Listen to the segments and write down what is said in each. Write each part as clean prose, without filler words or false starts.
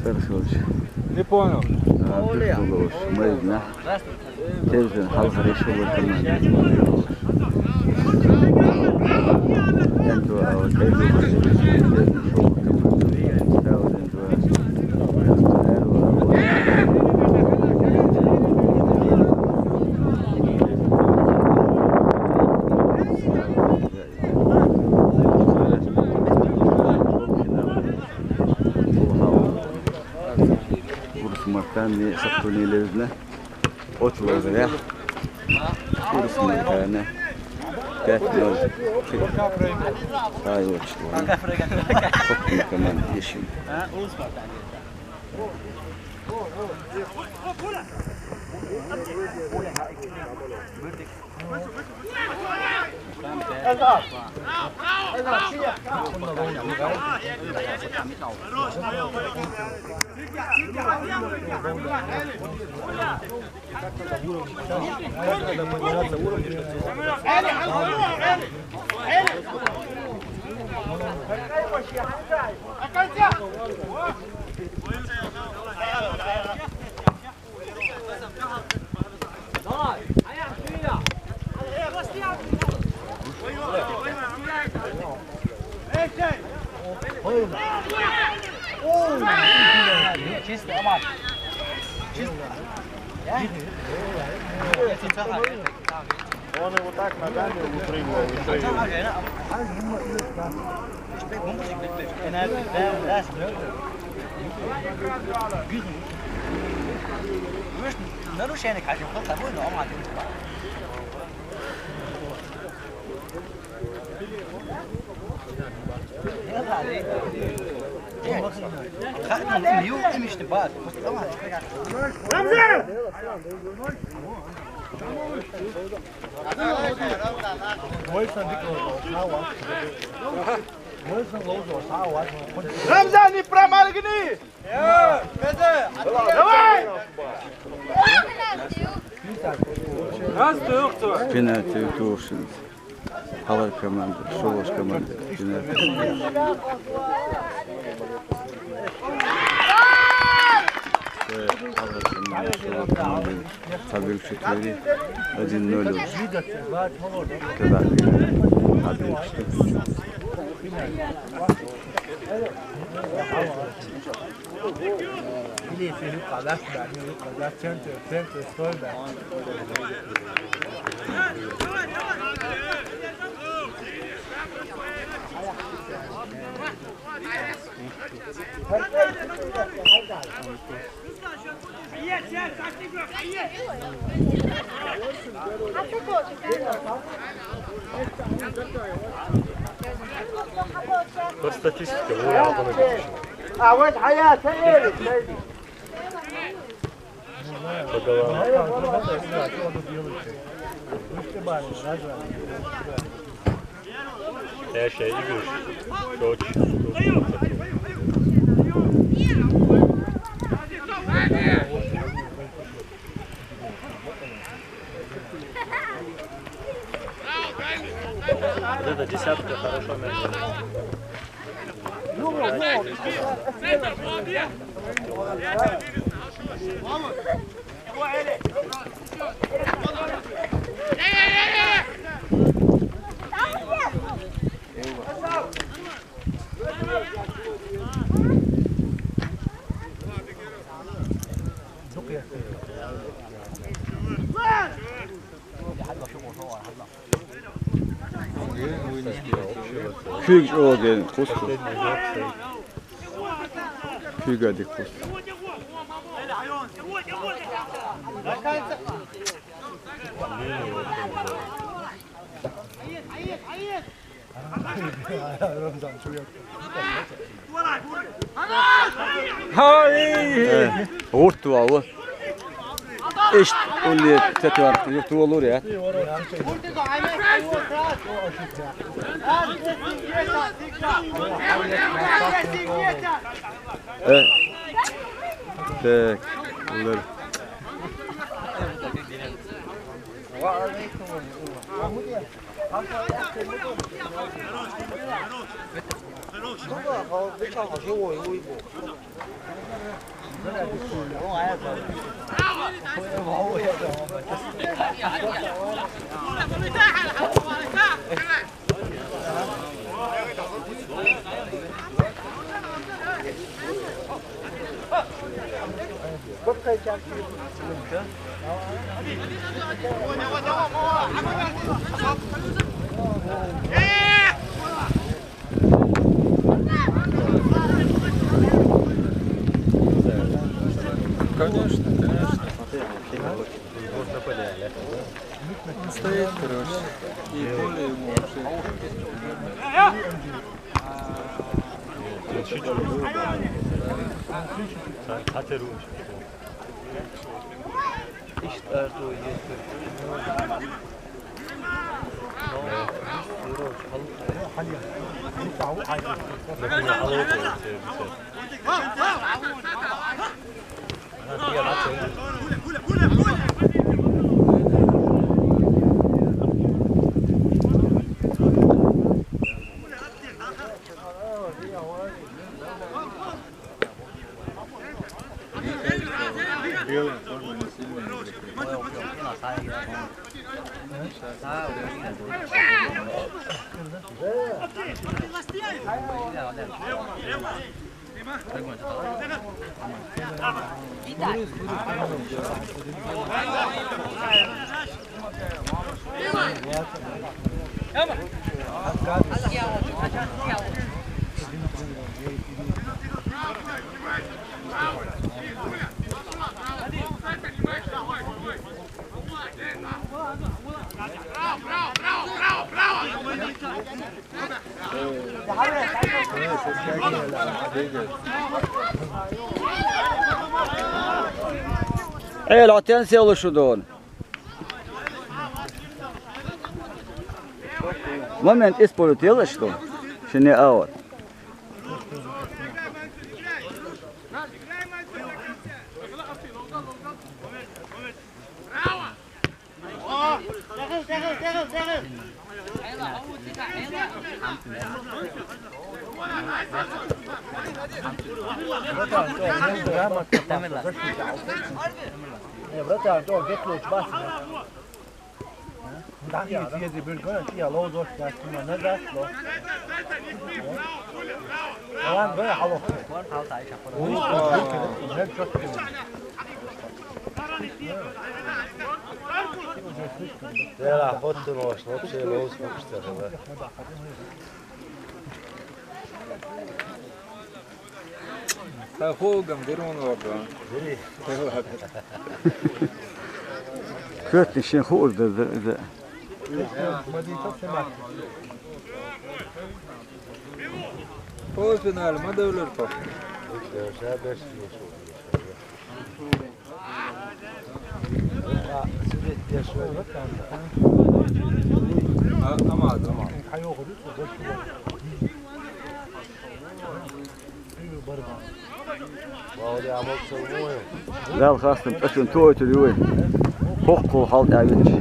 Хорошо. Не понял. Мыйна. Тезен халка решила команда. Энту а Martani sakunilerine oturdu ya. Burası martani. Bekliyor. Ay uçtu. Çok mükemmel yeşil. Чисто, Амар. Чисто. Он его так ногами выпрыгивал. Нарушение качества, тобой, но Амар. خدنا اليوم مش نبات طبعا رمزي Рамзан, не проморгни! Давай! Penaltı tutuşun. Halar komanda, Şovoş komanda. Tabii şutları 1-0 oldu. Kadar. Hadi işte. Ele fez o cadastro da minha, o cadastro sempre foi da. По статистике, вы обнаружили. А вот حياة ايه по головам. Я сейчас играю. Вот эта десятка хорошо мяч. Küçük oldu kostu. Küçük adı kostu. Hayır. Ortu var. İşte öyle tetuar yurtu olur ya. Tak, olur. Конечно, конечно. Он стоит, короче, и поле ему вообще. Белая форма не сильно ايه العتانسي ولا شو دول؟ Момент испортил что? Что не аут. Bratан, to gdje ključ basi? Da mi sjedi bil gona ti alo doš ja ima ne daslo. Lan böyle halo. Ne çok. Ja, potpuno uopće low spokštene. Ta Holgam dirun orada. Kötü şey oldu da. Polfinal ma dövler top. Ama tamam. لا خاصة أصلا توت اليوم حقه حال تعبيش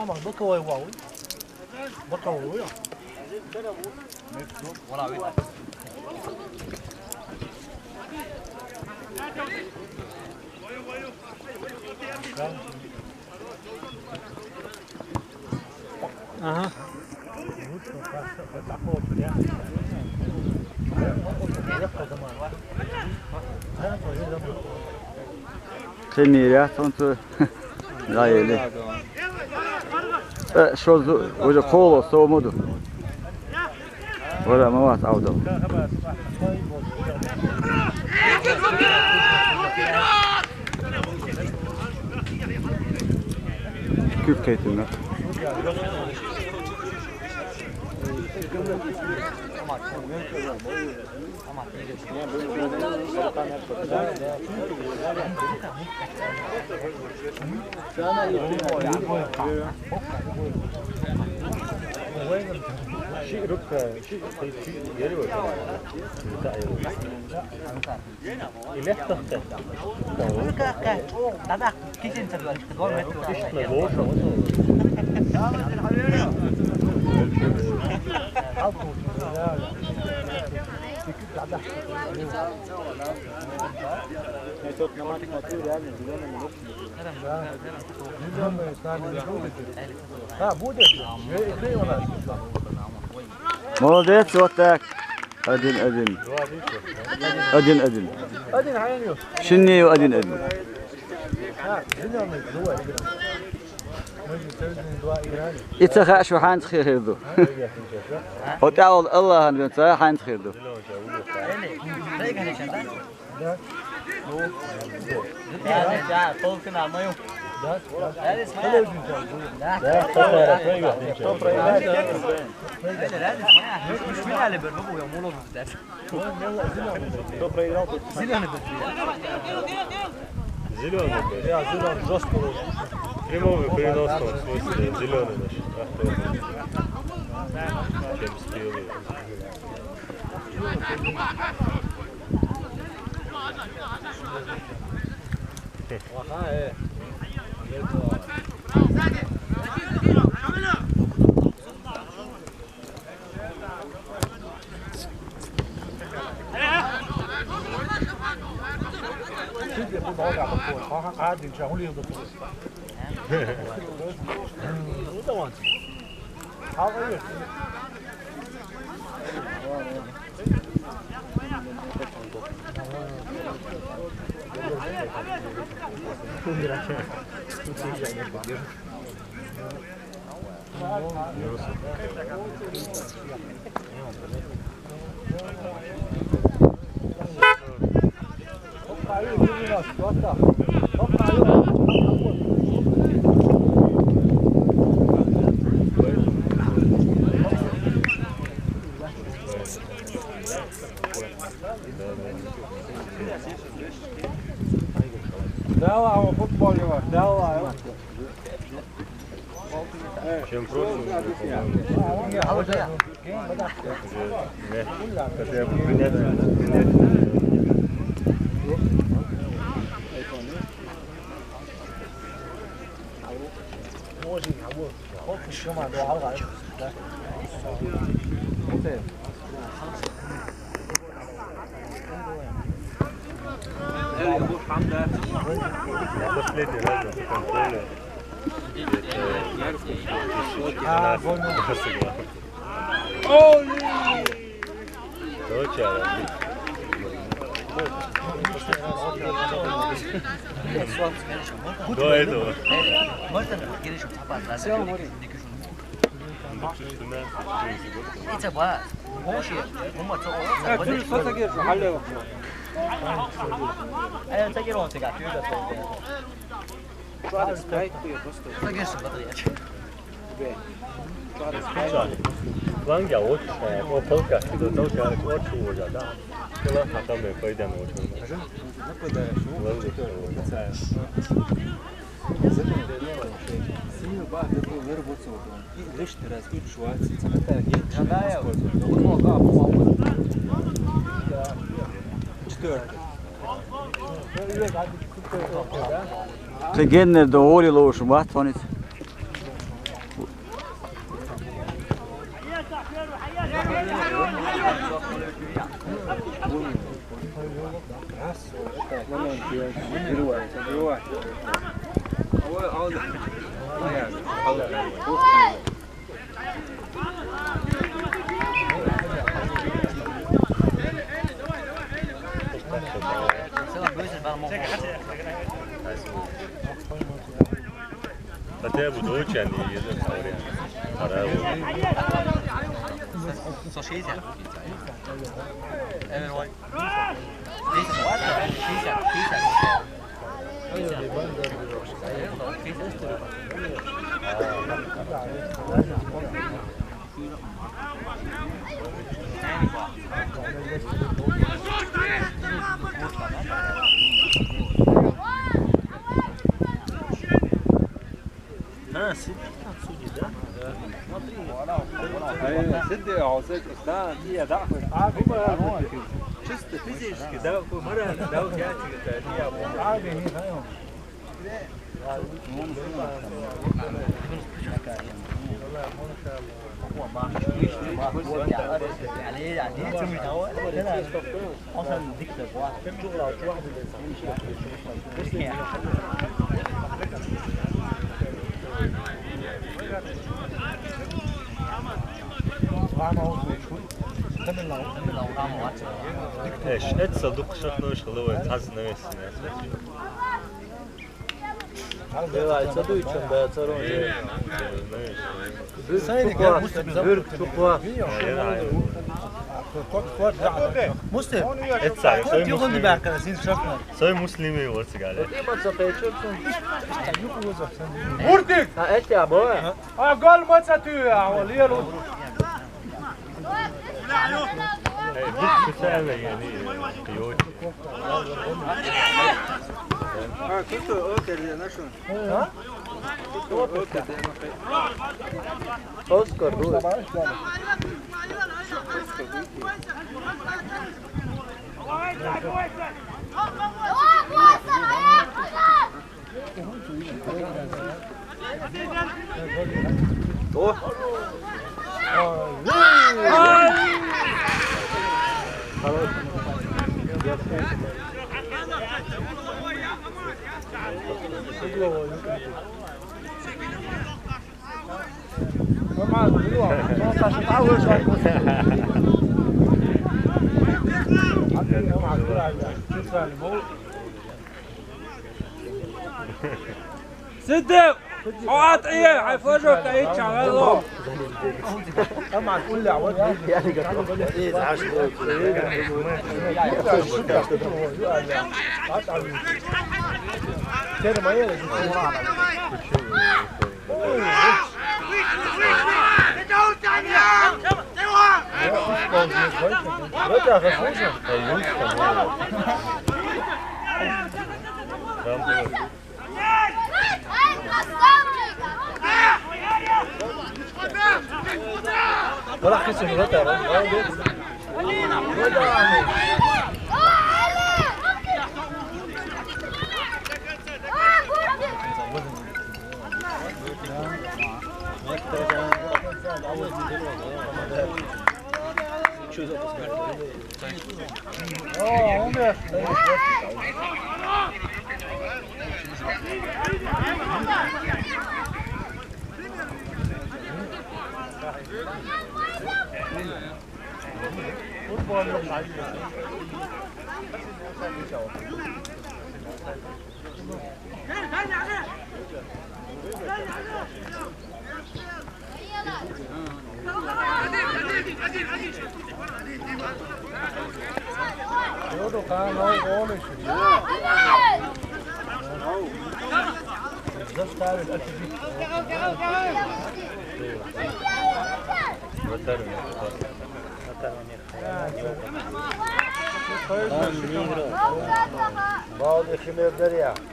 mà bữa côi wow bữa cầu rồi Aha. Treniert und geil. Що вже коло з того моду. Вона мама авто. Küp kayıtında. Молодець, вот так. Один. Şimdi один. İtsaha şu han xirdu. O taul Allah'ın ve ta han xirdu. Зеленый, я зеленый, жестко. Прямого и переносного смысле зеленый наш. Чем спелый. Давай, футбол его, давай. Чем проще, последний раз на контроле. До этого. Ланга очень, вот полка, это тоже очень уже, да. Когда потом мы пойдем очень. Сильно багато виробиться і лишній раз відчувається. Це не так, як Gegenner доволі лошу мат вони. Хотя бы дочь они едут, говорят. Så şey sen. Evet var. Neyse var da şey sen. سدي عصيك استاذ هي ضعف شست فيزيك ده مره ده جاتي هي عادي هي فاهم ايش اتصدق شكله ايش خلوه يتحسن نفسه هذا يتصدق يتشبه ترون مسلم soy muslimi olsa galiba. Murtik! قال ما تسوي وليلو ديك سهلة يعني قيود. كنت اوتر نشون اوسكار روح صدق اوقات ايه حيفرجوك تعيد شغال طبعا تقول لي عوض يعني كده ما هي راح خسر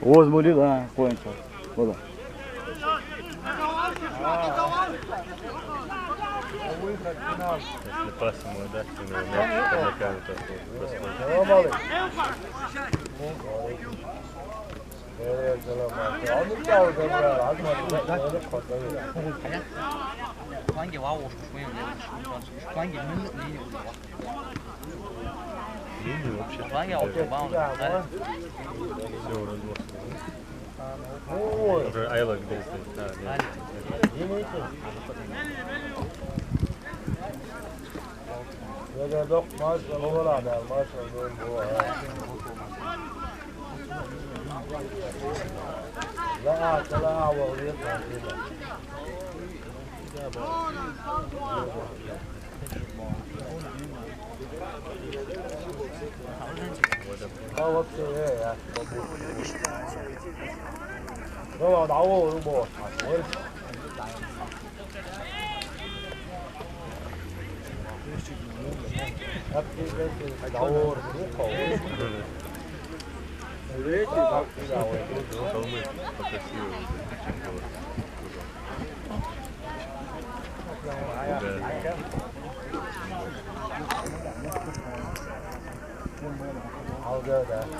Воз молил, а, кончил. Вот. Если пасом удастся, то накажут такой. Hangi var o şu yönde? Hangi millet neyi Линию вообще. Hangi otoban? Все разлос. Уже айлок здесь. هذا دوق ماش ولا هذا ماش ولا هو لا طلع ويطلع كده وقت ايه يا بابا دعوه بابا دعوه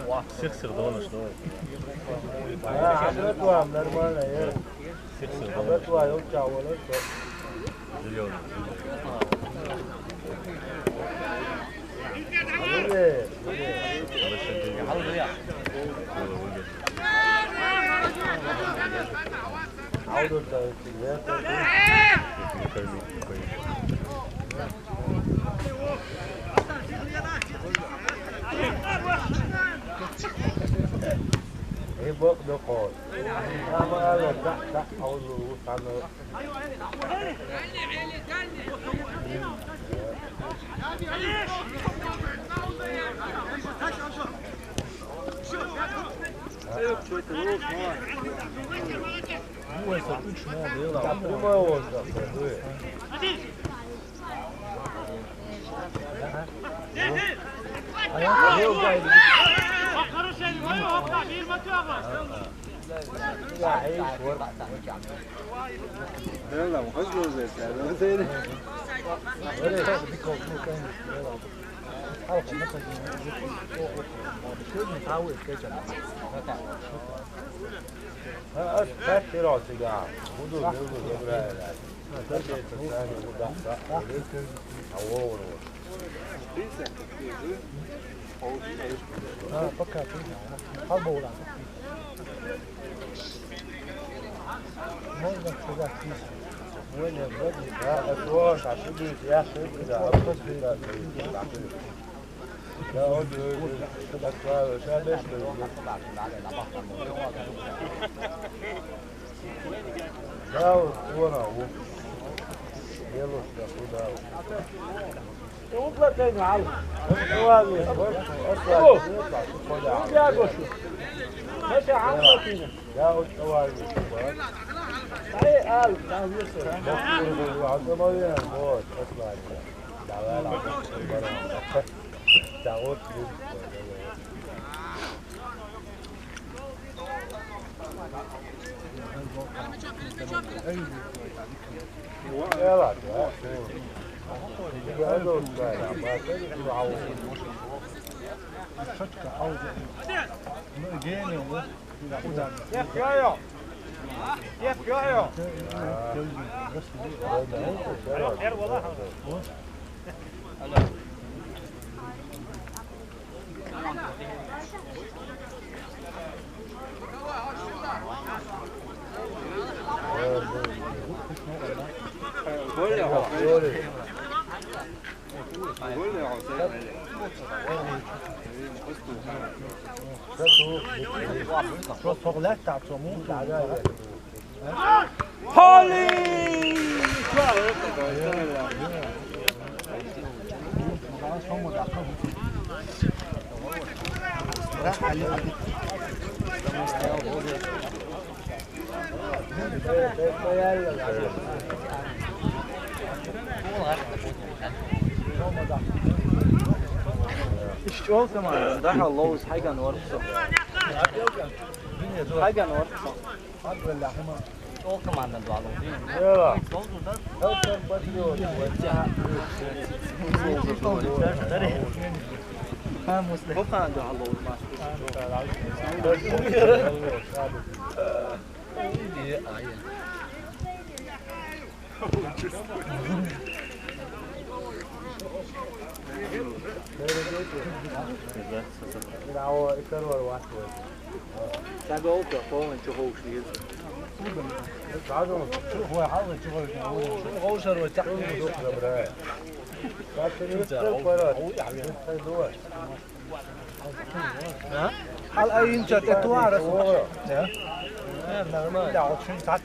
Wow, 60 dollars door. عملت وهم نرمال ايه 60 عملت dollars. وهم يوجع ولا Zillion. ايه عودة التجارة ايه بق نقاط اما قال تحت عاوزه عنه prima volta يلا مخزن زي السعادة تحت راسي قاعد خذوا نقول لا لا تجي تساني وضحك عور فكر فيها حرب ولا ما يقدر وين يبدي ها اسواش عشان يا اخي كذا ابص كذا لا اقعد كذا اسواش ليش لا وانا يلا خذها وطلع تاني على ماشي عامله فينا يا وتوالي اي قال كان يوسف عظمه موت اطلع تعال تعال يلا Що це має? Даха лоус хайган ворксо. Хайган ворксо. Çok kemandan doğalım değil mi? يلا Ha muslim. Bu kadar doğal olmaz. هو يكرر واحد Sen de oldu. Falan çok hoş değil. هو يحاول شغل غوشر وتحمل ودخل براي لكن يستقبل ها Al ayın çatı var arası. Ya. Normal. Ya o çünkü tat.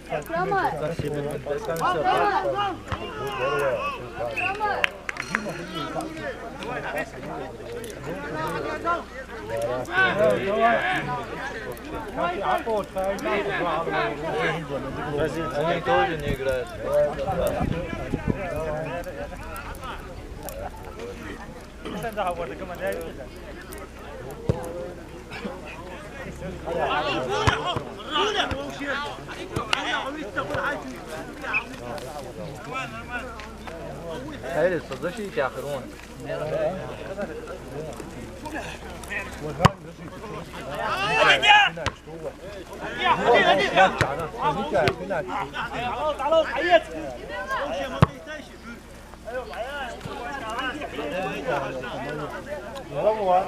هاي الصدشي تاخرون Yalan mı var?